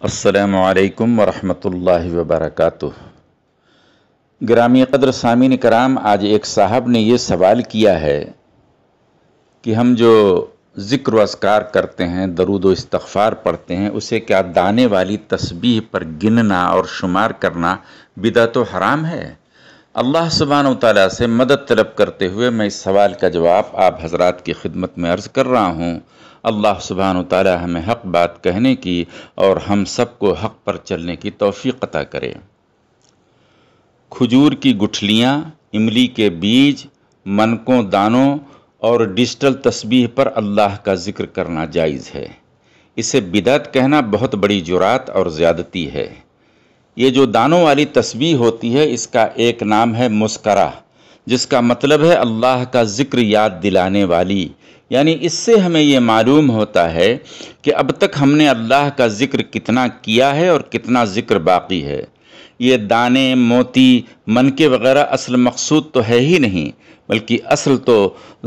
السلام علیکم ورحمۃ اللہ وبرکاتہ۔ گرامی قدر سامعین کرام، آج ایک صاحب نے یہ سوال کیا ہے کہ ہم جو ذکر و اذکار کرتے ہیں، درود و استغفار پڑھتے ہیں، اسے کیا دانے والی تسبیح پر گننا اور شمار کرنا بدعت و حرام ہے؟ اللہ سبحانہ و تعالیٰ سے مدد طلب کرتے ہوئے میں اس سوال کا جواب آپ حضرات کی خدمت میں عرض کر رہا ہوں۔ اللہ سبحانہ و تعالیٰ ہمیں حق بات کہنے کی اور ہم سب کو حق پر چلنے کی توفیق عطا کرے۔ کھجور کی گٹھلیاں، املی کے بیج، منکوں دانوں اور ڈیجیٹل تسبیح پر اللہ کا ذکر کرنا جائز ہے۔ اسے بدعت کہنا بہت بڑی جرات اور زیادتی ہے۔ یہ جو دانوں والی تسبیح ہوتی ہے، اس کا ایک نام ہے مسکرہ، جس کا مطلب ہے اللہ کا ذکر یاد دلانے والی۔ یعنی اس سے ہمیں یہ معلوم ہوتا ہے کہ اب تک ہم نے اللہ کا ذکر کتنا کیا ہے اور کتنا ذکر باقی ہے۔ یہ دانے، موتی، منکے وغیرہ اصل مقصود تو ہے ہی نہیں، بلکہ اصل تو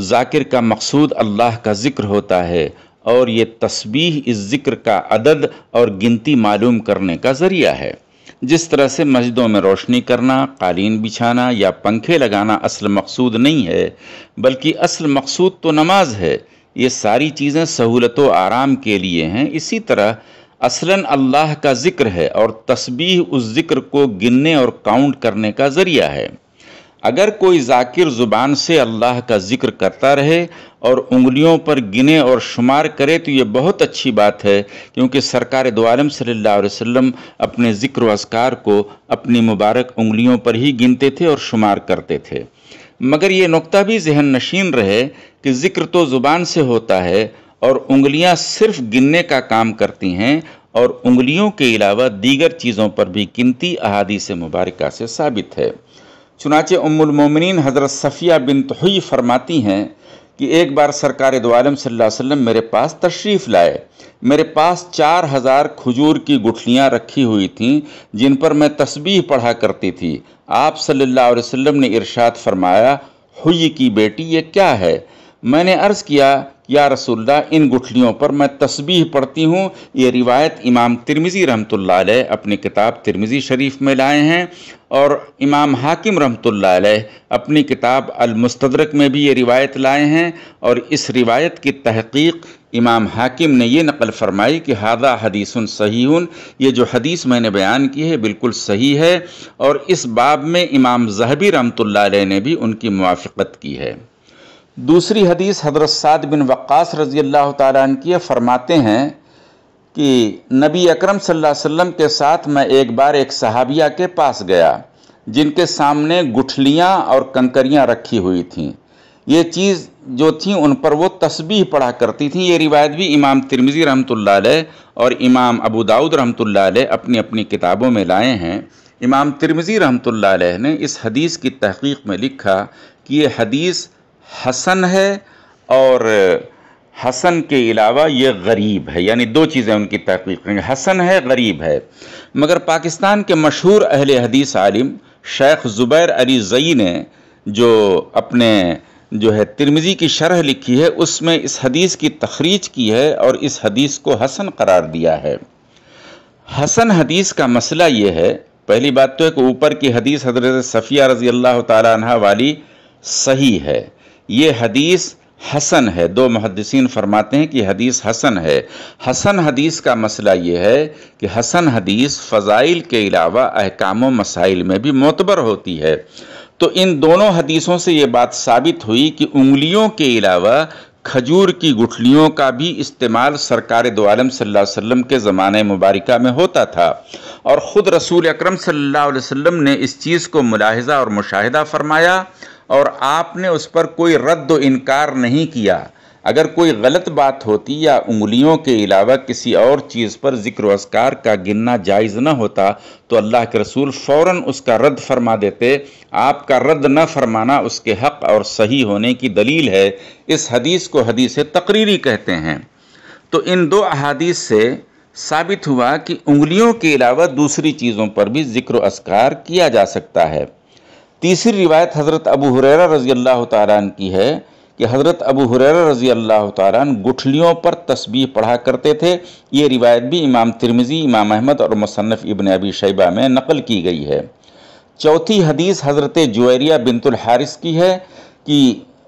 ذاکر کا مقصود اللہ کا ذکر ہوتا ہے، اور یہ تسبیح اس ذکر کا عدد اور گنتی معلوم کرنے کا ذریعہ ہے۔ جس طرح سے مسجدوں میں روشنی کرنا، قالین بچھانا یا پنکھے لگانا اصل مقصود نہیں ہے، بلکہ اصل مقصود تو نماز ہے۔ یہ ساری چیزیں سہولت و آرام کے لیے ہیں۔ اسی طرح اصلاً اللہ کا ذکر ہے اور تسبیح اس ذکر کو گننے اور کاؤنٹ کرنے کا ذریعہ ہے۔ اگر کوئی ذاکر زبان سے اللہ کا ذکر کرتا رہے اور انگلیوں پر گنے اور شمار کرے تو یہ بہت اچھی بات ہے، کیونکہ سرکار دو عالم صلی اللہ علیہ وسلم اپنے ذکر و اذکار کو اپنی مبارک انگلیوں پر ہی گنتے تھے اور شمار کرتے تھے۔ مگر یہ نقطہ بھی ذہن نشین رہے کہ ذکر تو زبان سے ہوتا ہے اور انگلیاں صرف گننے کا کام کرتی ہیں، اور انگلیوں کے علاوہ دیگر چیزوں پر بھی گنتی احادیث مبارکہ سے ثابت ہے۔ چنانچہ ام المومنین حضرت صفیہ بنت حیی فرماتی ہیں کہ ایک بار سرکار دو عالم صلی اللہ علیہ وسلم میرے پاس تشریف لائے۔ میرے پاس 4000 کھجور کی گٹھلیاں رکھی ہوئی تھیں جن پر میں تسبیح پڑھا کرتی تھی۔ آپ صلی اللہ علیہ وسلم نے ارشاد فرمایا، حیی کی بیٹی یہ کیا ہے؟ میں نے عرض کیا، یا رسول اللہ، ان گٹھلیوں پر میں تسبیح پڑھتی ہوں۔ یہ روایت امام ترمذی رحمۃ اللہ علیہ اپنی کتاب ترمذی شریف میں لائے ہیں، اور امام حاکم رحمۃ اللہ علیہ اپنی کتاب المستدرک میں بھی یہ روایت لائے ہیں، اور اس روایت کی تحقیق امام حاکم نے یہ نقل فرمائی کہ ھذا حدیث صحیح، یہ جو حدیث میں نے بیان کی ہے بالکل صحیح ہے، اور اس باب میں امام ذہبی رحمۃ اللہ علیہ نے بھی ان کی موافقت کی ہے۔ دوسری حدیث حضرت سعد بن وقاص رضی اللہ تعالیٰ عنہ کی فرماتے ہیں کہ نبی اکرم صلی اللہ علیہ وسلم کے ساتھ میں ایک بار ایک صحابیہ کے پاس گیا جن کے سامنے گٹھلیاں اور کنکریاں رکھی ہوئی تھیں۔ یہ چیز جو تھیں ان پر وہ تسبیح پڑھا کرتی تھیں۔ یہ روایت بھی امام ترمذی رحمۃ اللہ علیہ اور امام ابو داؤد رحمۃ اللہ علیہ اپنی اپنی کتابوں میں لائے ہیں۔ امام ترمذی رحمۃ اللہ علیہ نے اس حدیث کی تحقیق میں لکھا کہ یہ حدیث حسن ہے، اور حسن کے علاوہ یہ غریب ہے، یعنی دو چیزیں ان کی تحقیق میں، حسن ہے، غریب ہے۔ مگر پاکستان کے مشہور اہل حدیث عالم شیخ زبیر علی زئی نے جو اپنے ترمذی کی شرح لکھی ہے، اس میں اس حدیث کی تخریج کی ہے اور اس حدیث کو حسن قرار دیا ہے۔ حسن حدیث کا مسئلہ یہ ہے، پہلی بات تو ہے کہ اوپر کی حدیث حضرت صفیہ رضی اللہ تعالیٰ عنہ والی صحیح ہے، یہ حدیث حسن ہے۔ دو محدثین فرماتے ہیں کہ حدیث حسن ہے۔ حسن حدیث کا مسئلہ یہ ہے کہ حسن حدیث فضائل کے علاوہ احکام و مسائل میں بھی معتبر ہوتی ہے۔ تو ان دونوں حدیثوں سے یہ بات ثابت ہوئی کہ انگلیوں کے علاوہ کھجور کی گٹھلیوں کا بھی استعمال سرکار دو عالم صلی اللہ علیہ وسلم کے زمانہ مبارکہ میں ہوتا تھا، اور خود رسول اکرم صلی اللہ علیہ وسلم نے اس چیز کو ملاحظہ اور مشاہدہ فرمایا، اور آپ نے اس پر کوئی رد و انکار نہیں کیا۔ اگر کوئی غلط بات ہوتی یا انگلیوں کے علاوہ کسی اور چیز پر ذکر و اذکار کا گننا جائز نہ ہوتا تو اللہ کے رسول فوراً اس کا رد فرما دیتے۔ آپ کا رد نہ فرمانا اس کے حق اور صحیح ہونے کی دلیل ہے۔ اس حدیث کو حدیث تقریری کہتے ہیں۔ تو ان دو احادیث سے ثابت ہوا کہ انگلیوں کے علاوہ دوسری چیزوں پر بھی ذکر و اذکار کیا جا سکتا ہے۔ تیسری روایت حضرت ابو ہریرہ رضی اللہ تعالیٰ عنہ کی ہے کہ حضرت ابو ہریرہ رضی اللہ تعالیٰ عنہ گٹھلیوں پر تسبیح پڑھا کرتے تھے۔ یہ روایت بھی امام ترمذی، امام احمد اور مصنف ابن ابی شیبہ میں نقل کی گئی ہے۔ چوتھی حدیث حضرت جویریہ بنت الحارث کی ہے کہ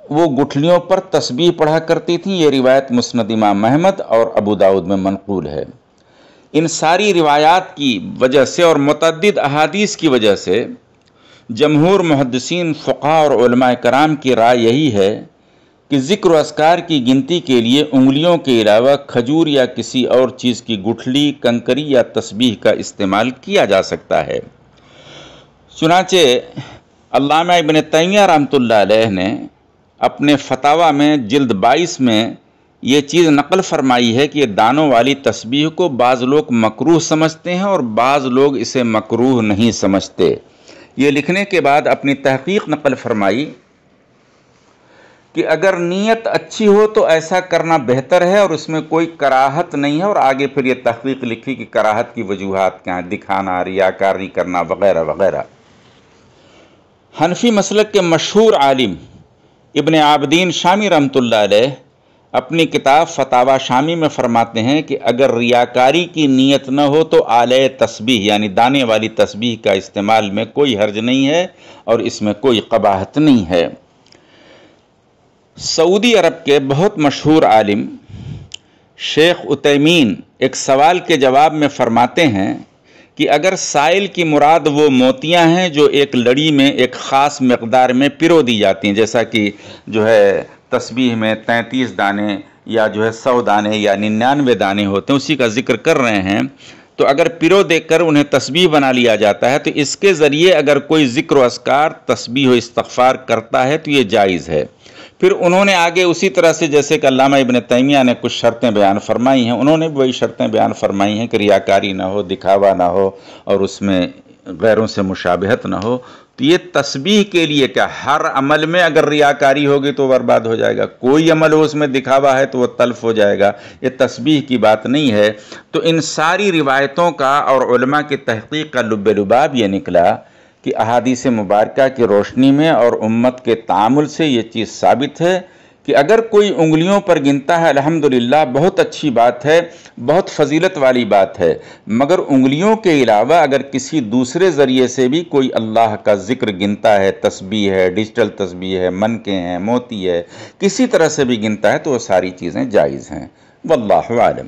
وہ گٹھلیوں پر تسبیح پڑھا کرتی تھیں۔ یہ روایت مسند امام احمد اور ابو داؤد میں منقول ہے۔ ان ساری روایات کی وجہ سے اور متعدد احادیث کی وجہ سے جمہور محدثین، فقہاء اور علماء کرام کی رائے یہی ہے کہ ذکر و اذکار کی گنتی کے لیے انگلیوں کے علاوہ کھجور یا کسی اور چیز کی گٹھلی، کنکری یا تسبیح کا استعمال کیا جا سکتا ہے۔ چنانچہ علامہ ابن تیمیہ رحمۃ اللہ علیہ نے اپنے فتاویٰ میں جلد 22 میں یہ چیز نقل فرمائی ہے کہ یہ دانوں والی تسبیح کو بعض لوگ مکروہ سمجھتے ہیں اور بعض لوگ اسے مکروہ نہیں سمجھتے۔ یہ لکھنے کے بعد اپنی تحقیق نقل فرمائی کہ اگر نیت اچھی ہو تو ایسا کرنا بہتر ہے اور اس میں کوئی کراہت نہیں ہے، اور آگے پھر یہ تحقیق لکھی کہ کراہت کی وجوہات کیا ہیں، دکھانا، ریاکاری کرنا وغیرہ وغیرہ۔ حنفی مسلک کے مشہور عالم ابن عابدین شامی رحمۃ اللہ علیہ اپنی کتاب فتاوی شامی میں فرماتے ہیں کہ اگر ریاکاری کی نیت نہ ہو تو آلہ تسبیح یعنی دانے والی تسبیح کا استعمال میں کوئی حرج نہیں ہے اور اس میں کوئی قباحت نہیں ہے۔ سعودی عرب کے بہت مشہور عالم شیخ عثیمین ایک سوال کے جواب میں فرماتے ہیں کہ اگر سائل کی مراد وہ موتیاں ہیں جو ایک لڑی میں ایک خاص مقدار میں پرو دی جاتی ہیں، جیسا کہ جو ہے تسبیح میں 33 دانے یا جو ہے 100 دانے یا 99 دانے ہوتے ہیں، اسی کا ذکر کر رہے ہیں، تو اگر پرو دے کر انہیں تسبیح بنا لیا جاتا ہے تو اس کے ذریعے اگر کوئی ذکر و اذکار، تسبیح و استغفار کرتا ہے تو یہ جائز ہے۔ پھر انہوں نے آگے اسی طرح سے جیسے کہ علامہ ابن تیمیہ نے کچھ شرطیں بیان فرمائی ہیں، انہوں نے بھی وہی شرطیں بیان فرمائی ہیں کہ ریاکاری نہ ہو، دکھاوا نہ ہو اور اس میں غیروں سے مشابہت نہ ہو۔ تو یہ تسبیح کے لیے کیا ہر عمل میں اگر ریاکاری ہوگی تو برباد ہو جائے گا، کوئی عمل ہو اس میں دکھاوا ہے تو وہ تلف ہو جائے گا، یہ تسبیح کی بات نہیں ہے۔ تو ان ساری روایتوں کا اور علماء کی تحقیق کا لب لباب یہ نکلا کہ احادیث مبارکہ کی روشنی میں اور امت کے تعامل سے یہ چیز ثابت ہے کہ اگر کوئی انگلیوں پر گنتا ہے الحمدللہ بہت اچھی بات ہے، بہت فضیلت والی بات ہے، مگر انگلیوں کے علاوہ اگر کسی دوسرے ذریعے سے بھی کوئی اللہ کا ذکر گنتا ہے، تسبیح ہے، ڈیجیٹل تسبیح ہے، منکے ہیں، موتی ہے، کسی طرح سے بھی گنتا ہے تو وہ ساری چیزیں جائز ہیں۔ واللہ عالم۔